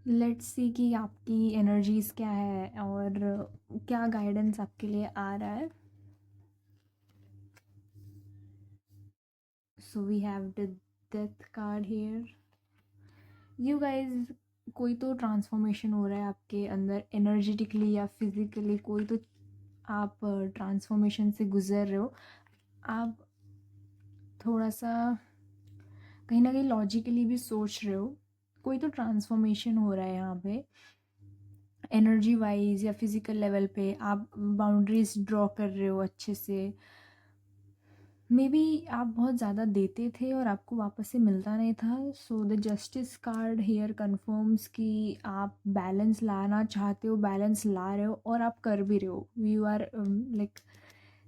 Let's see कि आपकी energies क्या है और क्या गाइडेंस आपके लिए आ रहा है। So we have the death card here. You guys, कोई तो ट्रांसफॉर्मेशन हो रहा है आपके अंदर एनर्जेटिकली या फिजिकली, कोई तो आप ट्रांसफॉर्मेशन से गुजर रहे हो। आप थोड़ा सा कहीं ना कहीं लॉजिकली भी सोच रहे हो। कोई तो ट्रांसफॉर्मेशन हो रहा है यहाँ पे, एनर्जी वाइज या फिजिकल लेवल पे आप बाउंड्रीज ड्रॉ कर रहे हो अच्छे से। मे बी आप बहुत ज़्यादा देते थे और आपको वापस से मिलता नहीं था। So the justice card here confirms कि आप बैलेंस लाना चाहते हो, बैलेंस ला रहे हो और आप कर भी रहे हो। यू आर लाइक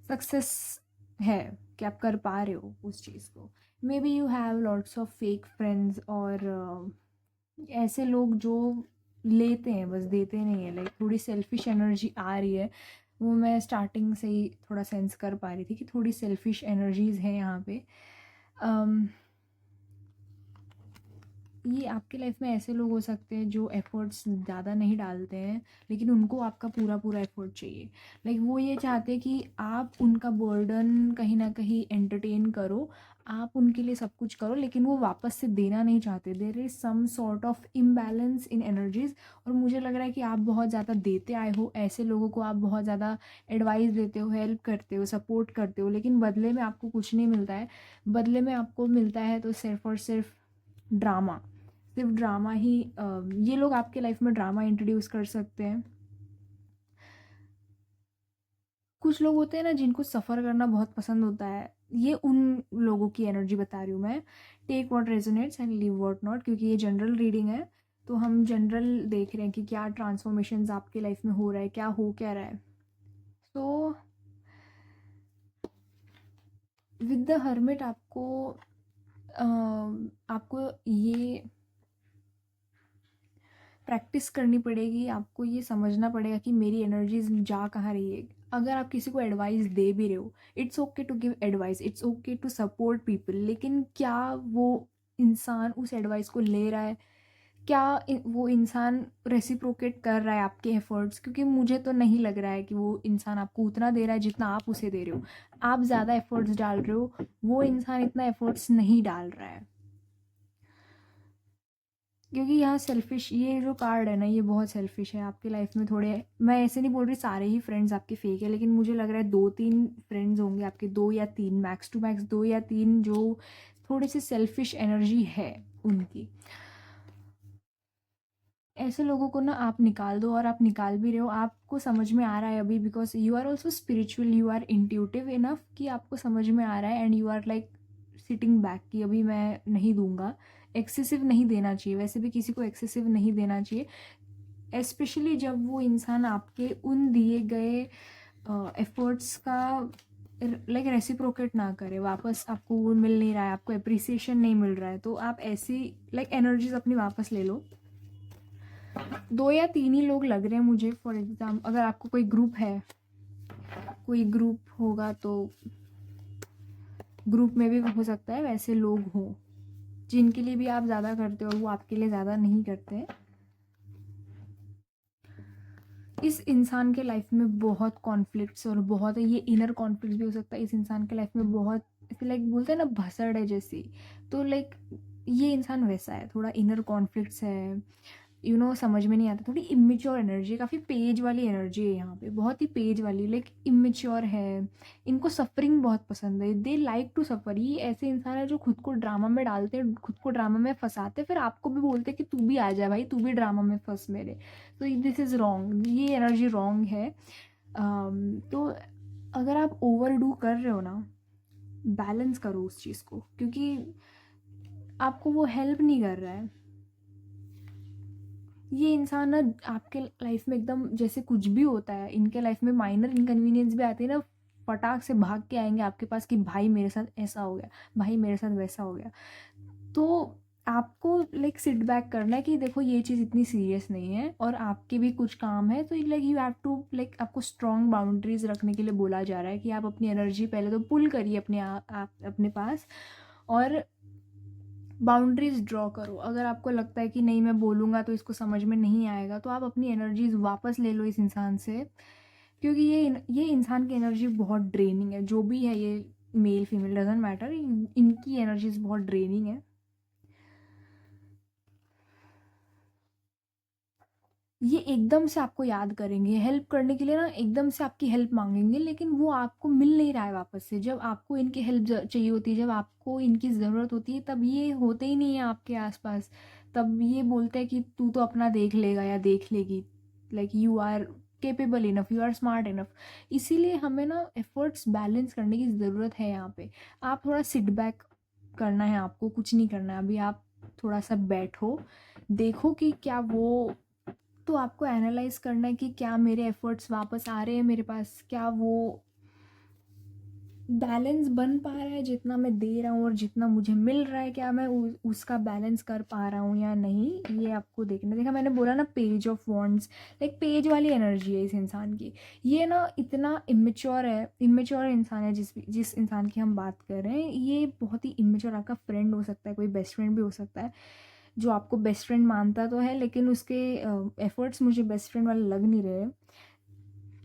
सक्सेस है कि आप कर पा रहे हो उस चीज़ को। May be you have lots of fake friends और ऐसे लोग जो लेते हैं बस देते नहीं है। लाइक थोड़ी सेल्फिश एनर्जी आ रही है, वो मैं स्टार्टिंग से ही थोड़ा सेंस कर पा रही थी कि थोड़ी सेल्फिश एनर्जीज हैं यहाँ पे। अम, ये आपके लाइफ में ऐसे लोग हो सकते हैं जो एफर्ट्स ज़्यादा नहीं डालते हैं, लेकिन उनको आपका पूरा पूरा एफर्ट चाहिए। लाइक वो ये चाहते हैं कि आप उनका बर्डन कहीं ना कहीं एंटरटेन करो, आप उनके लिए सब कुछ करो, लेकिन वो वापस से देना नहीं चाहते। There is some sort of imbalance in energies. और मुझे लग रहा है कि आप बहुत ज़्यादा देते आए हो, ऐसे लोगों को आप बहुत ज़्यादा एडवाइस देते हो, हेल्प करते हो, सपोर्ट करते हो, लेकिन बदले में आपको कुछ नहीं मिलता है। बदले में आपको मिलता है तो सिर्फ और सिर्फ ड्रामा। सिर्फ ड्रामा ही ये लोग आपके लाइफ में ड्रामा इंट्रोड्यूस कर सकते हैं। कुछ लोग होते हैं ना जिनको सफ़र करना बहुत पसंद होता है, ये उन लोगों की एनर्जी बता रही हूँ मैं। Take what resonates and leave what not, क्योंकि ये जनरल रीडिंग है। तो हम जनरल देख रहे हैं कि क्या ट्रांसफॉर्मेशंस आपके लाइफ में हो रहा है, क्या हो क्या रहा है। तो विद द हर्मिट आपको ये प्रैक्टिस करनी पड़ेगी, आपको ये समझना पड़ेगा कि मेरी एनर्जीज जा कहाँ रही है। अगर आप किसी को एडवाइस दे भी रहे हो, it's okay to give advice, it's okay to support people, लेकिन क्या वो इंसान उस एडवाइस को ले रहा है? क्या वो इंसान रेसिप्रोकेट कर रहा है आपके एफर्ट्स? क्योंकि मुझे तो नहीं लग रहा है कि वो इंसान आपको उतना दे रहा है जितना आप उसे दे रहे हो। आप ज़्यादा एफर्ट्स डाल रहे हो, वो इंसान इतना एफर्ट्स नहीं डाल रहा है। क्योंकि यहाँ सेल्फिश, ये जो कार्ड है ना, ये बहुत सेल्फिश है आपकी लाइफ में। थोड़े, मैं ऐसे नहीं बोल रही सारे ही फ्रेंड्स आपके फेक है, लेकिन मुझे लग रहा है 2-3 फ्रेंड्स होंगे आपके, 2 या 3, मैक्स टू मैक्स 2 या 3, जो थोड़े से सेल्फिश एनर्जी है उनकी। ऐसे लोगों को ना आप निकाल दो, और आप निकाल भी रहे हो, आपको समझ में आ रहा है अभी, because you are also spiritual, you are intuitive enough कि आपको समझ में आ रहा है, and you are like sitting back कि अभी मैं नहीं दूंगा। एक्सेसिव नहीं देना चाहिए, वैसे भी किसी को एक्सेसिव नहीं देना चाहिए, स्पेशली जब वो इंसान आपके उन दिए गए एफर्ट्स का लाइक रेसिप्रोकेट ना करे, वापस आपको वो मिल नहीं रहा है, आपको अप्रिसिएशन नहीं मिल रहा है। तो आप ऐसी लाइक एनर्जीज अपनी वापस ले लो। 2 या 3 ही लोग लग रहे हैं मुझे, फॉर एग्जाम्पल अगर आपको कोई ग्रुप है, कोई ग्रुप होगा तो ग्रुप में भी हो सकता है वैसे लोग हों जिनके लिए भी आप ज़्यादा करते हो और वो आपके लिए ज़्यादा नहीं करते। इस इंसान के लाइफ में बहुत कॉन्फ्लिक्ट्स और बहुत, ये इनर कॉन्फ्लिक्ट भी हो सकता है इस इंसान के लाइफ में बहुत। लाइक बोलते हैं ना भसड़ है जैसी, तो लाइक ये इंसान वैसा है, थोड़ा इनर कॉन्फ्लिक्ट्स है। समझ में नहीं आता, थोड़ी इमेच्योर एनर्जी, काफ़ी पेज वाली एनर्जी है यहाँ पे, बहुत ही पेज वाली, लाइक इमेच्योर है। इनको सफरिंग बहुत पसंद है, दे लाइक टू सफ़र। ये ऐसे इंसान है जो खुद को ड्रामा में डालते हैं, खुद को ड्रामा में फंसाते, फिर आपको भी बोलते हैं कि तू भी आ जा भाई, तू भी ड्रामा में फंस मेरे। तो दिस इज़ रॉन्ग, ये एनर्जी रॉन्ग है। तो अगर आप ओवर डू कर रहे हो ना, बैलेंस करो उस चीज़ को, क्योंकि आपको वो हेल्प नहीं कर रहा है। ये इंसान ना आपके लाइफ में एकदम जैसे कुछ भी होता है, इनके लाइफ में माइनर इनकन्वीनियंस भी आते हैं ना, फटाक से भाग के आएंगे आपके पास कि भाई मेरे साथ ऐसा हो गया, भाई मेरे साथ वैसा हो गया। तो आपको लाइक सिट बैक करना है कि देखो ये चीज़ इतनी सीरियस नहीं है और आपके भी कुछ काम है। तो like you have to, like आपको स्ट्रॉन्ग बाउंड्रीज रखने के लिए बोला जा रहा है कि आप अपनी एनर्जी पहले तो पुल करिए अपने आप अपने पास, और बाउंड्रीज ड्रॉ करो। अगर आपको लगता है कि नहीं मैं बोलूँगा तो इसको समझ में नहीं आएगा, तो आप अपनी एनर्जीज वापस ले लो इस इंसान से, क्योंकि ये इंसान की एनर्जी बहुत ड्रेनिंग है। जो भी है ये, मेल फीमेल डजेंट मैटर, इनकी एनर्जीज बहुत ड्रेनिंग है। ये एकदम से आपको याद करेंगे, हेल्प करने के लिए ना एकदम से आपकी हेल्प मांगेंगे, लेकिन वो आपको मिल नहीं रहा है वापस से। जब आपको इनकी हेल्प चाहिए होती है, जब आपको इनकी ज़रूरत होती है, तब ये होते ही नहीं है आपके आसपास। तब ये बोलते हैं कि तू तो अपना देख लेगा या देख लेगी, like you are capable enough, you are smart enough. इसीलिए हमें ना एफर्ट्स बैलेंस करने की ज़रूरत है यहाँ पे। आप थोड़ा सिट बैक करना है, आपको कुछ नहीं करना है अभी। आप थोड़ा सा बैठो, देखो कि क्या वो, तो आपको एनालाइज करना है कि क्या मेरे एफर्ट्स वापस आ रहे हैं मेरे पास, क्या वो बैलेंस बन पा रहा है, जितना मैं दे रहा हूँ और जितना मुझे मिल रहा है, क्या मैं उसका बैलेंस कर पा रहा हूँ या नहीं। ये आपको देखना। देखा मैंने बोला ना, page of wands, like page वाली एनर्जी है इस इंसान की। ये ना इतना इमेच्योर है, इमेच्योर इंसान है जिस इंसान की हम बात कर रहे हैं। ये बहुत ही इमेच्योर आपका फ्रेंड हो सकता है, कोई बेस्ट फ्रेंड भी हो सकता है, जो आपको बेस्ट फ्रेंड मानता तो है, लेकिन उसके एफर्ट्स मुझे बेस्ट फ्रेंड वाले लग नहीं रहे।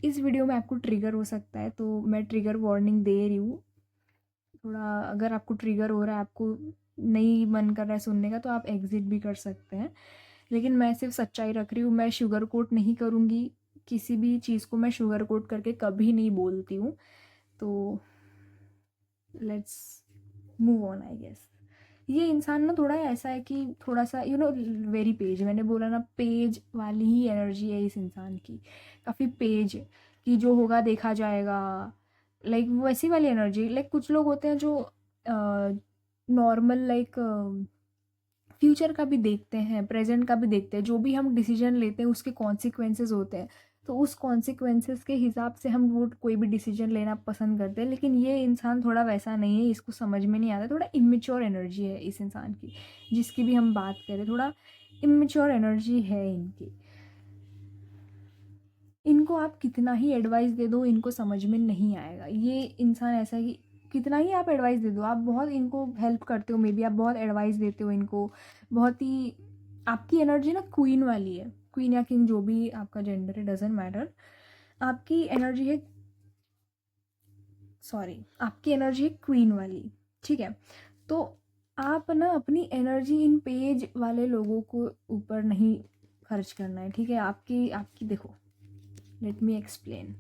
इस वीडियो में आपको ट्रिगर हो सकता है, तो मैं ट्रिगर वार्निंग दे रही हूँ। थोड़ा अगर आपको ट्रिगर हो रहा है, आपको नहीं मन कर रहा है सुनने का, तो आप एग्ज़िट भी कर सकते हैं। लेकिन मैं सिर्फ सच्चाई रख रही हूँ, मैं शुगर कोट नहीं करूँगी। किसी भी चीज़ को मैं शुगर कोट करके कभी नहीं बोलती हूँ। तो let's move on I guess. ये इंसान ना थोड़ा ऐसा है कि थोड़ा सा वेरी पेज, मैंने बोला ना पेज वाली ही एनर्जी है इस इंसान की। काफ़ी पेज कि जो होगा देखा जाएगा, लाइक वैसी वाली एनर्जी। लाइक कुछ लोग होते हैं जो नॉर्मल, लाइक फ्यूचर का भी देखते हैं, प्रेजेंट का भी देखते हैं। जो भी हम डिसीजन लेते हैं उसके कॉन्सिक्वेंसेस होते हैं, तो उस कॉन्सिक्वेंसेस के हिसाब से हम वो कोई भी डिसीजन लेना पसंद करते हैं। लेकिन ये इंसान थोड़ा वैसा नहीं है, इसको समझ में नहीं आता। थोड़ा इमेच्योर एनर्जी है इस इंसान की, जिसकी भी हम बात करें, थोड़ा इमेच्योर एनर्जी है इनकी। इनको आप कितना ही एडवाइस दे दो, इनको समझ में नहीं आएगा। ये इंसान ऐसा है कि कितना ही आप एडवाइस दे दो, आप बहुत इनको हेल्प करते हो, मे बी आप बहुत एडवाइस देते हो इनको, बहुत ही, आपकी एनर्जी ना क्वीन वाली है। क्वीन या किंग, जो भी आपका जेंडर है, डजेंट मैटर। आपकी एनर्जी है, सॉरी, आपकी एनर्जी है क्वीन वाली, ठीक है। तो आप ना अपनी एनर्जी इन पेज वाले लोगों को ऊपर नहीं खर्च करना है, ठीक है। आपकी आपकी देखो, let me explain.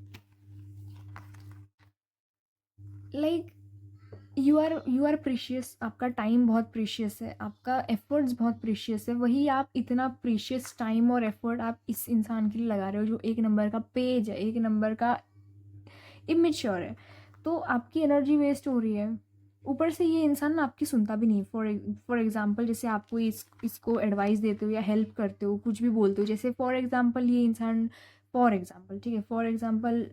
Like you are precious, आपका टाइम बहुत प्रीशियस है, आपका एफर्ट्स बहुत प्रीशियस है। वही आप इतना प्रीशियस टाइम और एफर्ट आप इस इंसान के लिए लगा रहे हो, जो एक नंबर का पेज है, एक नंबर का इमेच्योर है। तो आपकी एनर्जी वेस्ट हो रही है। ऊपर से ये इंसान ना आपकी सुनता भी नहीं। फॉर एग्जांपल, जैसे आपको इसको एडवाइस देते हो या हेल्प करते हो, कुछ भी बोलते हो, जैसे फॉर एग्जांपल ये इंसान, फॉर एग्जांपल, ठीक है, फॉर एग्जांपल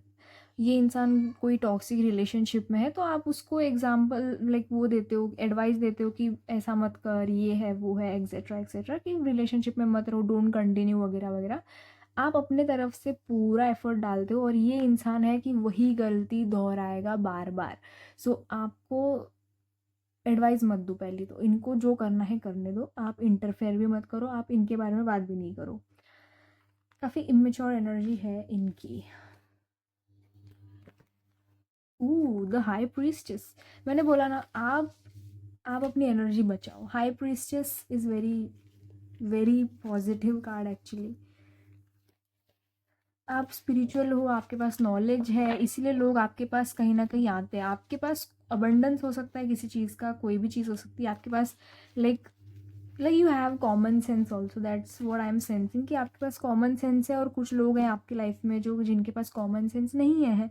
ये इंसान कोई टॉक्सिक रिलेशनशिप में है, तो आप उसको एग्जांपल लाइक वो देते हो, एडवाइस देते हो कि ऐसा मत कर, ये है वो है, एक्सेट्रा एक्सेट्रा, कि रिलेशनशिप में मत रहो, डोंट कंटिन्यू वगैरह वगैरह। आप अपने तरफ से पूरा एफर्ट डालते हो, और ये इंसान है कि वही गलती दोहराएगा बार बार। सो आपको एडवाइस मत दो। पहले तो इनको जो करना है करने दो, आप इंटरफेयर भी मत करो, आप इनके बारे में बात भी नहीं करो। काफ़ी इमेच्योर एनर्जी है इनकी। द हाई प्रीस्टेस, मैंने बोला ना, आप अपनी एनर्जी बचाओ। High priestess is very very positive card actually. आप स्पिरिचुअल हो, आपके पास नॉलेज है, इसीलिए लोग आपके पास कहीं ना कहीं आते हैं। आपके पास अबंडेंस हो सकता है किसी चीज़ का, कोई भी चीज़ हो सकती है आपके पास। Like you have common sense also, that's what I am sensing, कि आपके पास कॉमन सेंस है। और कुछ लोग हैं आपकी लाइफ में जो जिनके पास कॉमन सेंस नहीं है।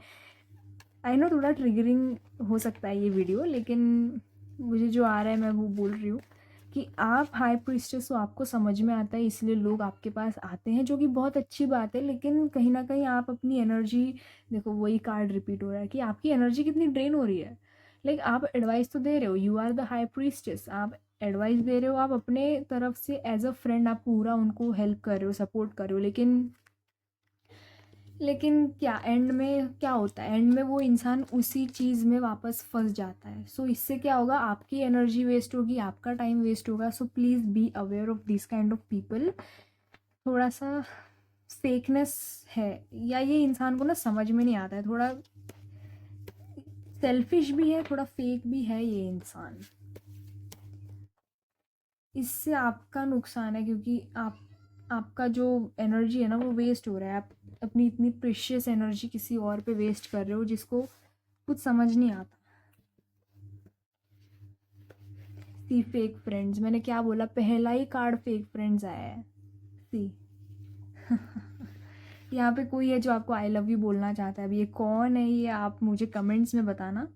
आई नो थोड़ा ट्रिगरिंग हो सकता है ये वीडियो, लेकिन मुझे जो आ रहा है मैं वो बोल रही हूँ कि आप हाई प्रीस्टेस हो, आपको समझ में आता है, इसलिए लोग आपके पास आते हैं, जो कि बहुत अच्छी बात है। लेकिन कहीं ना कहीं आप अपनी एनर्जी, देखो वही कार्ड रिपीट हो रहा है कि आपकी एनर्जी कितनी ड्रेन हो रही है। लाइक आप एडवाइस तो दे रहे हो, you are the high priestess, आप एडवाइस दे रहे हो, आप अपने तरफ से एज अ फ्रेंड आप पूरा उनको हेल्प कर रहे हो, सपोर्ट कर रहे हो, लेकिन लेकिन क्या एंड में क्या होता है, एंड में वो इंसान उसी चीज़ में वापस फंस जाता है। सो इससे क्या होगा, आपकी एनर्जी वेस्ट होगी, आपका टाइम वेस्ट होगा। So please be aware of this kind of people. थोड़ा सा फेकनेस है, या ये इंसान को ना समझ में नहीं आता है, थोड़ा सेल्फिश भी है, थोड़ा फेक भी है ये इंसान। इससे आपका नुकसान है, क्योंकि आपका जो एनर्जी है ना वो वेस्ट हो रहा है। आप अपनी इतनी प्रेशियस एनर्जी किसी और पे वेस्ट कर रहे हो जिसको कुछ समझ नहीं आता। सी फेक फ्रेंड्स, मैंने क्या बोला, पहला ही कार्ड फेक फ्रेंड्स आया है। सी यहाँ पे कोई है जो आपको आई लव यू बोलना चाहता है। अब ये कौन है, ये आप मुझे कमेंट्स में बताना।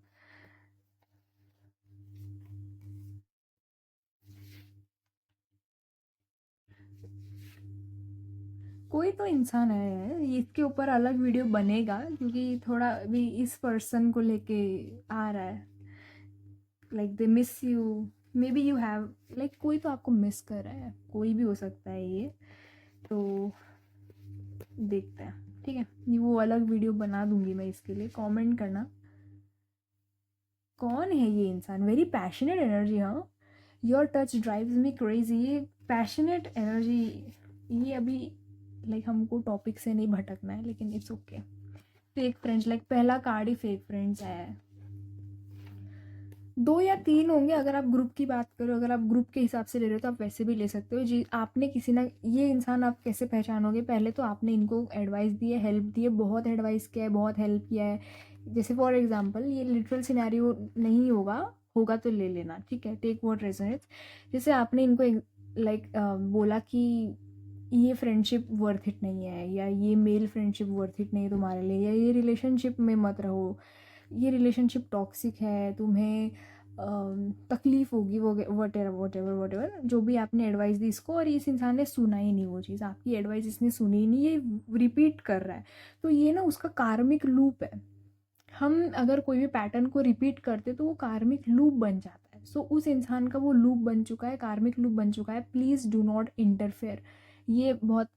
कोई तो इंसान है, इसके ऊपर अलग वीडियो बनेगा, क्योंकि थोड़ा अभी इस पर्सन को लेके आ रहा है। Like they miss you, may be you have, like कोई तो आपको मिस कर रहा है, कोई भी हो सकता है ये। तो देखते हैं, ठीक है, ये वो अलग वीडियो बना दूंगी मैं इसके लिए। कमेंट करना कौन है ये इंसान। वेरी पैशनेट एनर्जी, हाँ। Your touch drives me crazy, ये पैशनेट एनर्जी। ये अभी लाइक हमको टॉपिक से नहीं भटकना है, लेकिन it's okay. Fake friends, like पहला कार्ड ही फेक फ्रेंड्स आया है। 2 या 3 होंगे अगर आप ग्रुप की बात करो। अगर आप ग्रुप के हिसाब से ले रहे हो तो आप वैसे भी ले सकते हो। जी, आपने किसी ना, ये इंसान आप कैसे पहचानोगे, पहले तो आपने इनको एडवाइस दी है, हेल्प दी है, बहुत एडवाइस किया है, बहुत हेल्प किया है। जैसे फॉर एग्जांपल, ये लिटरल सिनेरियो नहीं होगा, होगा तो ले लेना, ठीक है, टेक व्हाट रेजोनेट्स। जैसे आपने इनको लाइक बोला कि ये फ्रेंडशिप वर्थ इट नहीं है, या ये मेल फ्रेंडशिप वर्थ इट नहीं है तुम्हारे लिए, या ये रिलेशनशिप में मत रहो, ये रिलेशनशिप टॉक्सिक है, तुम्हें तकलीफ होगी, वो what ever what ever what ever, जो भी आपने एडवाइस दी इसको, और इस इंसान ने सुना ही नहीं वो चीज़, आपकी एडवाइस इसने सुनी ही नहीं, ये रिपीट कर रहा है। तो ये ना उसका कार्मिक लूप है। हम अगर कोई भी पैटर्न को रिपीट करते तो वो कार्मिक लूप बन जाता है। सो उस इंसान का वो लूप बन चुका है, कार्मिक लूप बन चुका है। Please do not interfere. ये बहुत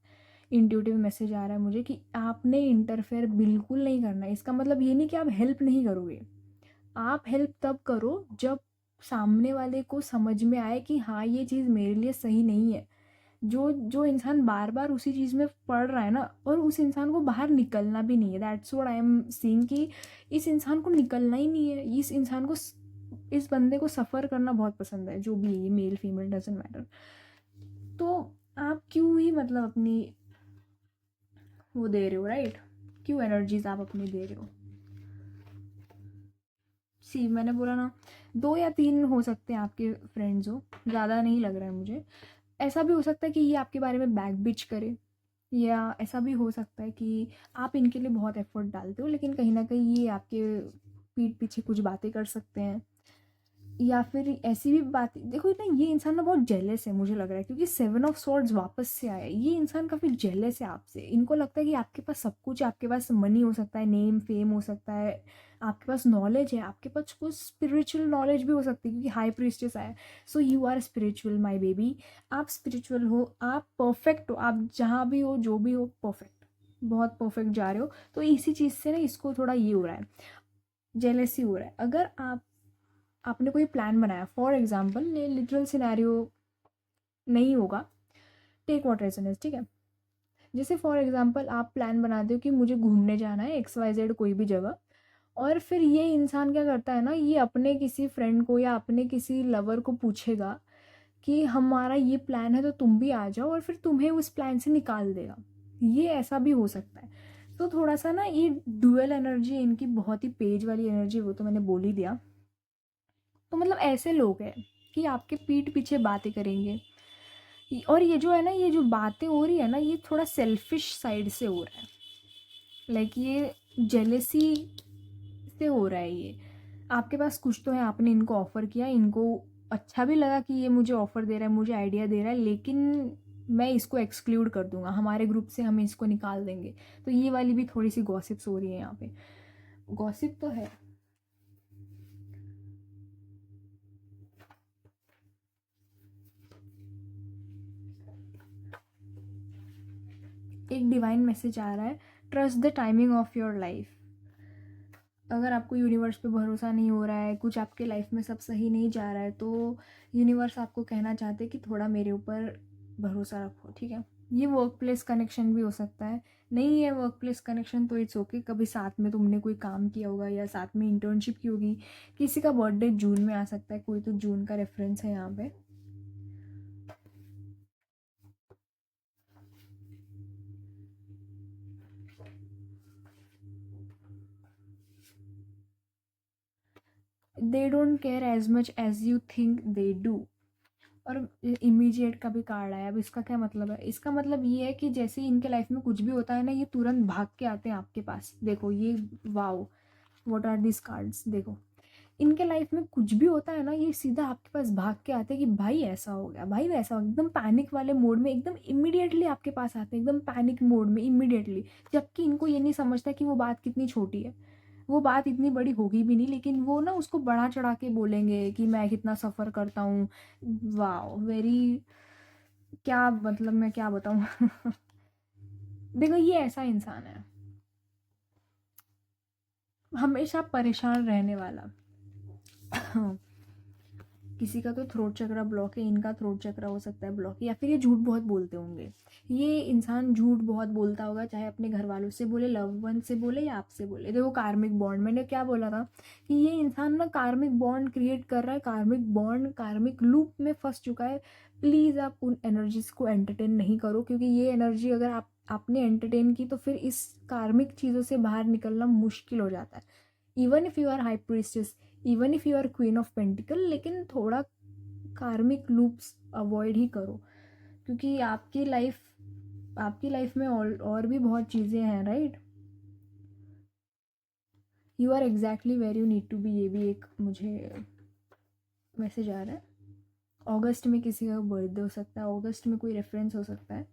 इंट्यूटिव मैसेज आ रहा है मुझे कि आपने इंटरफेयर बिल्कुल नहीं करना है। इसका मतलब ये नहीं कि आप हेल्प नहीं करोगे, आप हेल्प तब करो जब सामने वाले को समझ में आए कि हाँ ये चीज़ मेरे लिए सही नहीं है। जो जो इंसान बार बार उसी चीज़ में पड़ रहा है ना, और उस इंसान को बाहर निकलना भी नहीं है, that's what I am seeing, कि इस इंसान को निकलना ही नहीं है। इस इंसान को, इस बंदे को सफ़र करना बहुत पसंद है, जो भी है, मेल फीमेल डजेंट मैटर। तो आप क्यों ही मतलब अपनी वो दे रहे हो, राइट? क्यों एनर्जीज आप अपनी दे रहे हो? सी, मैंने बोला ना, 2 या 3 हो सकते हैं आपके फ्रेंड्स हो, ज़्यादा नहीं लग रहा है मुझे। ऐसा भी हो सकता है कि ये आपके बारे में बैक बिच करे, या ऐसा भी हो सकता है कि आप इनके लिए बहुत एफर्ट डालते हो, लेकिन कहीं ना कहीं ये आपके पीठ पीछे कुछ बातें कर सकते हैं। या फिर ऐसी भी बात, देखो ना, ये इंसान ना बहुत जेलस है मुझे लग रहा है, क्योंकि 7 ऑफ स्वॉर्ड्स वापस से आया है। ये इंसान काफ़ी जेलस है आपसे। इनको लगता है कि आपके पास सब कुछ है, आपके पास मनी हो सकता है, नेम फेम हो सकता है, आपके पास नॉलेज है, आपके पास कुछ स्पिरिचुअल नॉलेज भी हो सकती है, क्योंकि हाई प्रीस्टेस आया है। So you are spiritual my baby, आप स्पिरिचुअल हो, आप परफेक्ट हो, आप जहाँ भी हो, जो भी हो, परफेक्ट, बहुत परफेक्ट जा रहे हो। तो इसी चीज़ से ना इसको थोड़ा ये हो रहा है, जेलसी हो रहा है। अगर आपने कोई प्लान बनाया, फॉर एग्जाम्पल, ये लिटरल सिनेरियो नहीं होगा, टेक वॉट रेजोनेंस, ठीक है। जैसे फॉर एग्जाम्पल आप प्लान बनाते हो कि मुझे घूमने जाना है XYZ कोई भी जगह, और फिर ये इंसान क्या करता है ना, ये अपने किसी फ्रेंड को या अपने किसी लवर को पूछेगा कि हमारा ये प्लान है तो तुम भी आ जाओ, और फिर तुम्हें उस प्लान से निकाल देगा। ये ऐसा भी हो सकता है। तो थोड़ा सा ना ये डुअल एनर्जी है इनकी, बहुत ही पेज वाली एनर्जी, वो तो मैंने बोल ही दिया। तो मतलब ऐसे लोग हैं कि आपके पीठ पीछे बातें करेंगे। और ये जो है ना, ये जो बातें हो रही है ना, ये थोड़ा सेल्फिश साइड से हो रहा है। लाइक ये जेलेसी से हो रहा है। ये आपके पास कुछ तो है, आपने इनको ऑफ़र किया, इनको अच्छा भी लगा कि ये मुझे ऑफ़र दे रहा है, मुझे आइडिया दे रहा है, लेकिन मैं इसको एक्सक्लूड कर दूंगा, हमारे ग्रुप से हम इसको निकाल देंगे। तो ये वाली भी थोड़ी सी गॉसिप्स हो रही है यहाँ पे। गॉसिप तो है। एक डिवाइन मैसेज आ रहा है, trust the timing of your life. अगर आपको यूनिवर्स पे भरोसा नहीं हो रहा है, कुछ आपके लाइफ में सब सही नहीं जा रहा है, तो यूनिवर्स आपको कहना चाहते हैं कि थोड़ा मेरे ऊपर भरोसा रखो, ठीक है। ये वर्क प्लेस कनेक्शन भी हो सकता है। नहीं है वर्क प्लेस कनेक्शन तो इट्स ओके, कभी साथ में तुमने कोई काम किया होगा या साथ में इंटर्नशिप की होगी। किसी का बर्थडे जून में आ सकता है, कोई तो जून का रेफरेंस है यहाँ पे। They don't care as much as you think they do. और इमीडिएट का भी कार्ड आया। अब इसका क्या मतलब है? इसका मतलब ये है कि जैसे ही इनके लाइफ में कुछ भी होता है ना, ये तुरंत भाग के आते हैं आपके पास। देखो ये, wow, what are this cards. देखो इनके लाइफ में कुछ भी होता है ना, ये सीधा आपके पास भाग के आते हैं कि भाई ऐसा हो गया, भाई वैसा हो गया। एकदम पैनिक वाले मोड में, एकदम इमीडिएटली आपके पास आते हैं, एकदम पैनिक मोड में इमीडिएटली। जबकि इनको ये नहीं समझता कि वो बात कितनी छोटी है, वो बात इतनी बड़ी होगी भी नहीं, लेकिन वो ना उसको बढ़ा चढ़ा के बोलेंगे कि मैं कितना सफ़र करता हूँ। वाओ, वेरी, क्या मतलब मैं क्या बताऊँ। देखो ये ऐसा इंसान है, हमेशा परेशान रहने वाला। किसी का तो थ्रोट चक्रा ब्लॉक है, इनका थ्रोट चक्रा हो सकता है ब्लॉक, या फिर ये झूठ बहुत बोलते होंगे। ये इंसान झूठ बहुत बोलता होगा, चाहे अपने घर वालों से बोले, लव वन से बोले, या आपसे बोले। देखो कार्मिक बॉन्ड, मैंने क्या बोला था कि ये इंसान ना कार्मिक बॉन्ड क्रिएट कर रहा है, कार्मिक बॉन्ड, कार्मिक लूप में फंस चुका है। प्लीज़ आप उन एनर्जीज को एंटरटेन नहीं करो, क्योंकि ये एनर्जी अगर आपने एंटरटेन की तो फिर इस कार्मिक चीज़ों से बाहर निकलना मुश्किल हो जाता है। Even if you are high priestess, even if you are queen of pentacle, लेकिन थोड़ा कार्मिक लूप्स अवॉइड ही करो, क्योंकि आपकी लाइफ में और भी बहुत चीज़ें हैं, right. You are exactly where you need to be. ये भी एक मुझे मैसेज आ रहा है। अगस्त में किसी का बर्थडे हो सकता है, अगस्त में कोई रेफरेंस हो सकता है।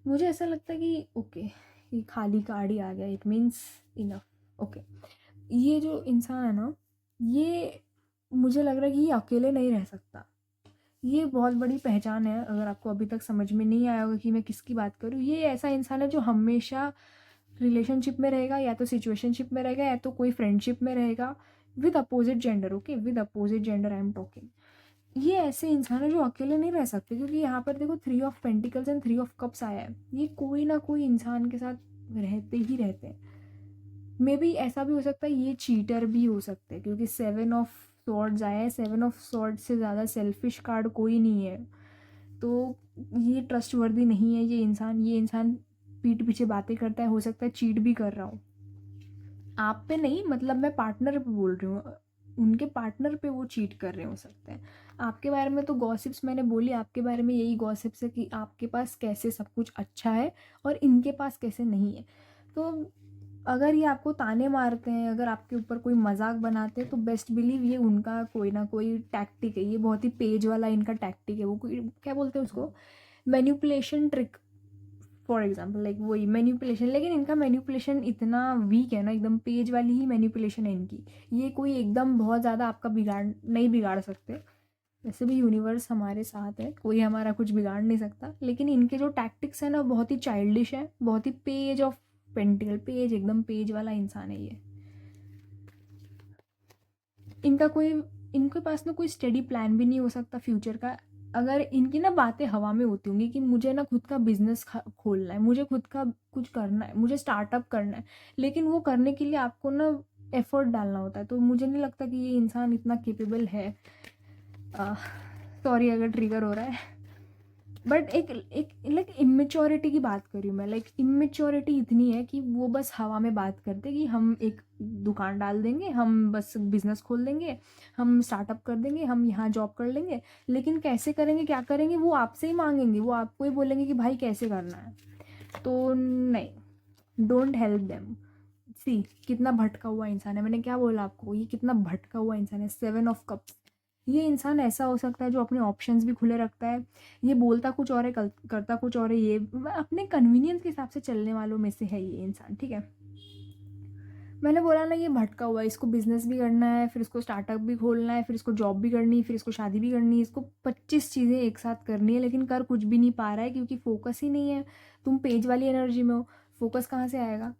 मुझे ऐसा लगता है कि ओके, ये खाली कार्ड ही आ गया, इट मीन्स इनफ। ओके, ये जो इंसान है ना, ये मुझे लग रहा है कि ये अकेले नहीं रह सकता। ये बहुत बड़ी पहचान है। अगर आपको अभी तक समझ में नहीं आया होगा कि मैं किसकी बात करूँ, ये ऐसा इंसान है जो हमेशा रिलेशनशिप में रहेगा, या तो सिचुएशनशिप में रहेगा, या तो कोई फ्रेंडशिप में रहेगा with opposite gender. Okay, with opposite gender I am talking. ये ऐसे इंसान है जो अकेले नहीं रह सकते, क्योंकि यहाँ पर देखो 3 of pentacles and 3 of cups आया है। ये कोई ना कोई इंसान के साथ रहते ही रहते हैं। मे बी ऐसा भी हो सकता है ये चीटर भी हो सकते हैं, क्योंकि 7 ऑफ सॉर्ड्स आया है। 7 ऑफ सॉर्ड्स से ज़्यादा सेल्फिश कार्ड कोई नहीं है। तो ये ट्रस्टवर्दी नहीं है ये इंसान पीठ पीछे बातें करता है, हो सकता है चीट भी कर रहा हो। आप पे नहीं, मतलब मैं पार्टनर पे बोल रही हूँ, उनके पार्टनर पे वो चीट कर रहे हो सकते हैं। आपके बारे में तो गॉसिप्स मैंने बोली, आपके बारे में यही गॉसिप्स है कि आपके पास कैसे सब कुछ अच्छा है और इनके पास कैसे नहीं है। तो अगर ये आपको ताने मारते हैं, अगर आपके ऊपर कोई मजाक बनाते हैं, तो बेस्ट बिलीव ये उनका कोई ना कोई टैक्टिक है। ये बहुत ही पेज वाला इनका टैक्टिक है। वो कोई क्या बोलते हैं उसको, manipulation trick, for example, like वही मैन्युपुलेशन। लेकिन इनका मैन्युपुलेशन इतना वीक है ना, एकदम पेज वाली ही मैन्युपुलेशन है इनकी। ये कोई एकदम बहुत ज़्यादा आपका नहीं बिगाड़ सकते। वैसे भी यूनिवर्स हमारे साथ है, कोई हमारा कुछ बिगाड़ नहीं सकता। लेकिन इनके जो टैक्टिक्स हैं ना, बहुत ही चाइल्डिश है, बहुत ही पेज ऑफ पेंटिकल, पेज, एकदम पेज वाला इंसान है ये। इनका कोई इनके पास ना कोई स्टडी प्लान भी नहीं हो सकता फ्यूचर का। अगर इनकी ना बातें हवा में होती होंगी कि मुझे ना खुद का बिजनेस खोलना है, मुझे खुद का कुछ करना है, मुझे स्टार्टअप करना है, लेकिन वो करने के लिए आपको ना एफर्ट डालना होता है। तो मुझे नहीं लगता कि ये इंसान इतना केपेबल है। सॉरी अगर ट्रिगर हो रहा है, बट एक एक लाइक इमेच्योरिटी की बात कर रही हूँ मैं। लाइक इमेच्योरिटी इतनी है कि वो बस हवा में बात करते कि हम एक दुकान डाल देंगे, हम बस बिजनेस खोल देंगे, हम स्टार्टअप कर देंगे, हम यहाँ जॉब कर लेंगे। लेकिन कैसे करेंगे, क्या करेंगे, वो आपसे ही मांगेंगे, वो आपको ही बोलेंगे कि भाई कैसे करना है। तो नहीं, डोंट हेल्प देम। सी कितना भटका हुआ इंसान है, मैंने क्या बोला आपको, ये कितना भटका हुआ इंसान है। 7 ऑफ कप्स। ये इंसान ऐसा हो सकता है जो अपने ऑप्शंस भी खुले रखता है। ये बोलता कुछ और है, करता कुछ और है। ये अपने कन्वीनियंस के हिसाब से चलने वालों में से है ये इंसान, ठीक है। मैंने बोला ना, ये भटका हुआ है, इसको बिजनेस भी करना है, फिर इसको स्टार्टअप भी खोलना है, फिर इसको जॉब भी करनी है, फिर इसको शादी भी करनी है, इसको 25 चीज़ें एक साथ करनी है, लेकिन कर कुछ भी नहीं पा रहा है क्योंकि फोकस ही नहीं है। तुम पेज वाली एनर्जी में हो, फोकस कहाँ से आएगा?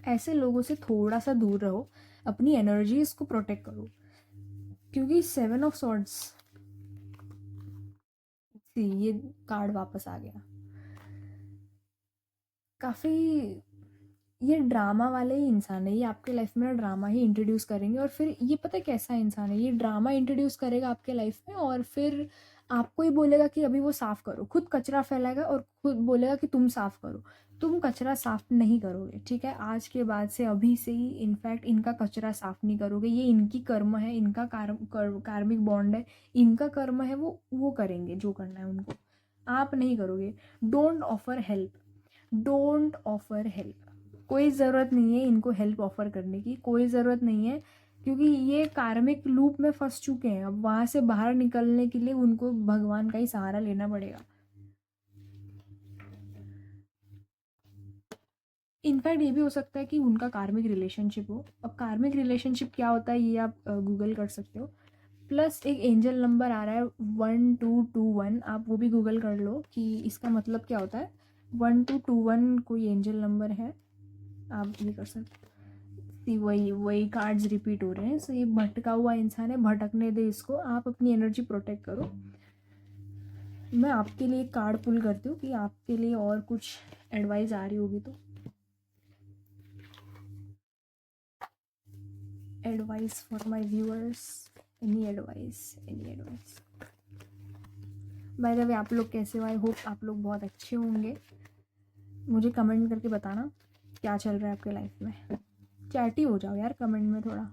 ऐसे लोगों से थोड़ा सा दूर रहो, अपनी एनर्जी इसको प्रोटेक्ट करो, क्योंकि 7 ऑफ सॉर्ड्स, ये कार्ड वापस आ गया। काफ़ी ये ड्रामा वाले ही इंसान है, ये आपके लाइफ में ना ड्रामा ही इंट्रोड्यूस करेंगे, और फिर ये पता है कैसा इंसान है, ये ड्रामा इंट्रोड्यूस करेगा आपके लाइफ में, और फिर आपको ही बोलेगा कि अभी वो साफ़ करो, खुद कचरा फैलाएगा और खुद बोलेगा कि तुम साफ़ करो। तुम कचरा साफ़ नहीं करोगे, ठीक है? आज के बाद से, अभी से ही इनफैक्ट इनका कचरा साफ़ नहीं करोगे, ये इनकी कर्म है, इनका कार्मिक बॉन्ड है, इनका कर्म है, वो करेंगे जो करना है उनको, आप नहीं करोगे। Don't offer help, don't offer help. कोई ज़रूरत नहीं है इनको हेल्प ऑफ़र करने की, कोई ज़रूरत नहीं है, क्योंकि ये कार्मिक लूप में फंस चुके हैं। अब वहाँ से बाहर निकलने के लिए उनको भगवान का ही सहारा लेना पड़ेगा। इनफैक्ट ये भी हो सकता है कि उनका कार्मिक रिलेशनशिप हो। अब कार्मिक रिलेशनशिप क्या होता है ये आप गूगल कर सकते हो। प्लस एक एंजल नंबर आ रहा है 1221, आप वो भी गूगल कर लो कि इसका मतलब क्या होता है। 1221 कोई एंजल नंबर है, आप ये कर सकते। वही वही कार्ड्स रिपीट हो रहे हैं। सो ये भटका हुआ इंसान है, भटकने दे इसको, आप अपनी एनर्जी प्रोटेक्ट करो। मैं आपके लिए एक कार्ड पुल करती हूँ कि आपके लिए और कुछ एडवाइस आ रही होगी तो। Advice for my viewers, any advice, any advice. By the way, आप लोग कैसे हो? आई होप आप लोग बहुत अच्छे होंगे। मुझे कमेंट करके बताना क्या चल रहा है आपके लाइफ में। चैटी हो जाओ यार कमेंट में थोड़ा।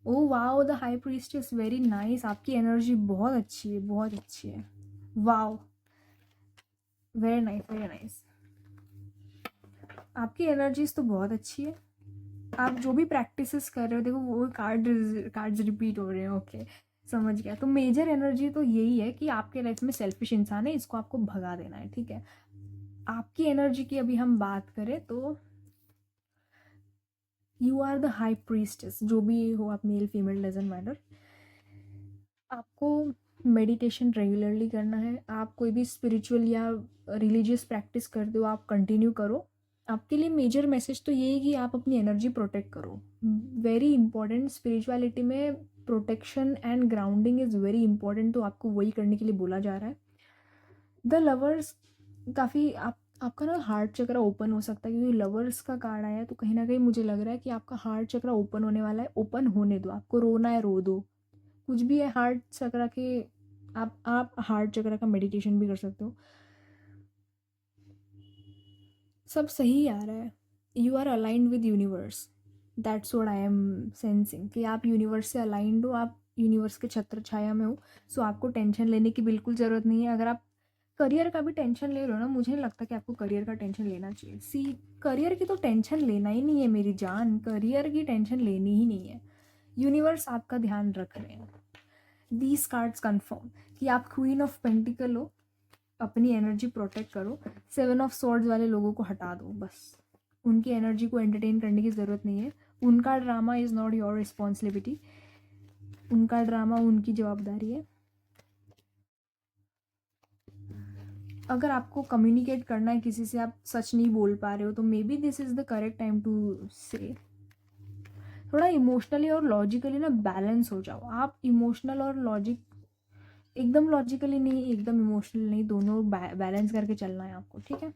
Oh wow, the high priestess, very nice. आपकी एनर्जी बहुत अच्छी है, बहुत अच्छी है। Wow, very nice, very nice. आपकी एनर्जीज तो बहुत अच्छी है। आप जो भी प्रैक्टिसेस कर रहे हो, देखो वो कार्ड्स रिपीट हो रहे हैं। ओके, समझ गया। तो मेजर एनर्जी तो यही है कि आपके लाइफ में सेल्फिश इंसान है, इसको आपको भगा देना है, ठीक है? आपकी एनर्जी की अभी हम बात करें तो you are the high priestess, जो भी हो आप, मेल फीमेल डजेंट मैटर। आपको मेडिटेशन रेगुलरली करना है। आप कोई भी स्पिरिचुअल या रिलीजियस प्रैक्टिस करते हो, आप कंटिन्यू करो। आपके लिए मेजर मैसेज तो ये है कि आप अपनी एनर्जी प्रोटेक्ट करो। वेरी इंपॉर्टेंट, स्पिरिचुअलिटी में protection and grounding is very important, तो आपको वही करने के लिए बोला जा रहा है। द लवर्स, काफ़ी आपका ना हार्ट चक्र ओपन हो सकता है, क्योंकि लवर्स का कार्ड आया है, तो कहीं ना कहीं मुझे लग रहा है कि आपका हार्ट चक्र ओपन होने वाला है। ओपन होने दो, आपको रोना है रो दो, कुछ भी है हार्ट चक्र के। आप हार्ट चक्र का मेडिटेशन भी कर सकते हो। सब सही आ रहा है। You are aligned with universe, that's what I am sensing, कि आप यूनिवर्स से अलाइंड हो, आप यूनिवर्स के छत्र छाया में हो। सो आपको टेंशन लेने की बिल्कुल ज़रूरत नहीं है। अगर आप करियर का भी टेंशन ले रहे हो ना, मुझे नहीं लगता कि आपको करियर का टेंशन लेना चाहिए। सी, करियर की तो टेंशन लेना ही नहीं है मेरी जान, करियर की टेंशन लेनी ही नहीं है। यूनिवर्स आपका ध्यान रख रहे हैं। दीज कार्ड्स कन्फर्म कि आप क्वीन ऑफ पेंटिकल हो। अपनी एनर्जी प्रोटेक्ट करो। 7 ऑफ सॉर्ड्स वाले लोगों को हटा दो बस, उनकी एनर्जी को एंटरटेन करने की ज़रूरत नहीं है। उनका drama is not your responsibility, उनका ड्रामा उनकी जवाबदारी है। अगर आपको कम्युनिकेट करना है किसी से, आप सच नहीं बोल पा रहे हो, तो maybe this is the correct time to say. थोड़ा इमोशनली और लॉजिकली ना बैलेंस हो जाओ। आप इमोशनल और लॉजिक, एकदम लॉजिकली नहीं, एकदम इमोशनल नहीं, दोनों बैलेंस करके चलना है आपको, ठीक है?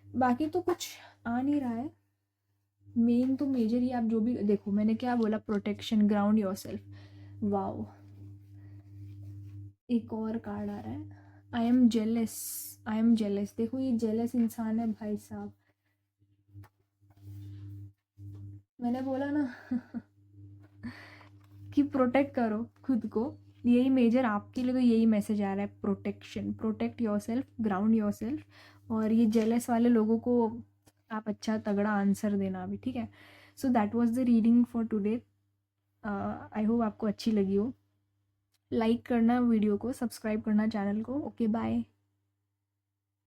बाकी तो कुछ आ नहीं रहा है। मेन तो मेजर ही, आप जो भी देखो, मैंने क्या बोला, प्रोटेक्शन, ग्राउंड योरसेल्फ। वाओ, एक और कार्ड आ रहा है, I am jealous, I am jealous. देखो ये जेलस इंसान है भाई साहब, मैंने बोला ना कि प्रोटेक्ट करो खुद को। यही मेजर आपके लिए तो यही मैसेज आ रहा है, protection, protect your self, ground your self. और ये जेलस वाले लोगों को आप अच्छा तगड़ा आंसर देना अभी, ठीक है? So that was the reading for today. I hope आपको अच्छी लगी हो। लाइक करना वीडियो को, सब्सक्राइब करना चैनल को। Okay, bye.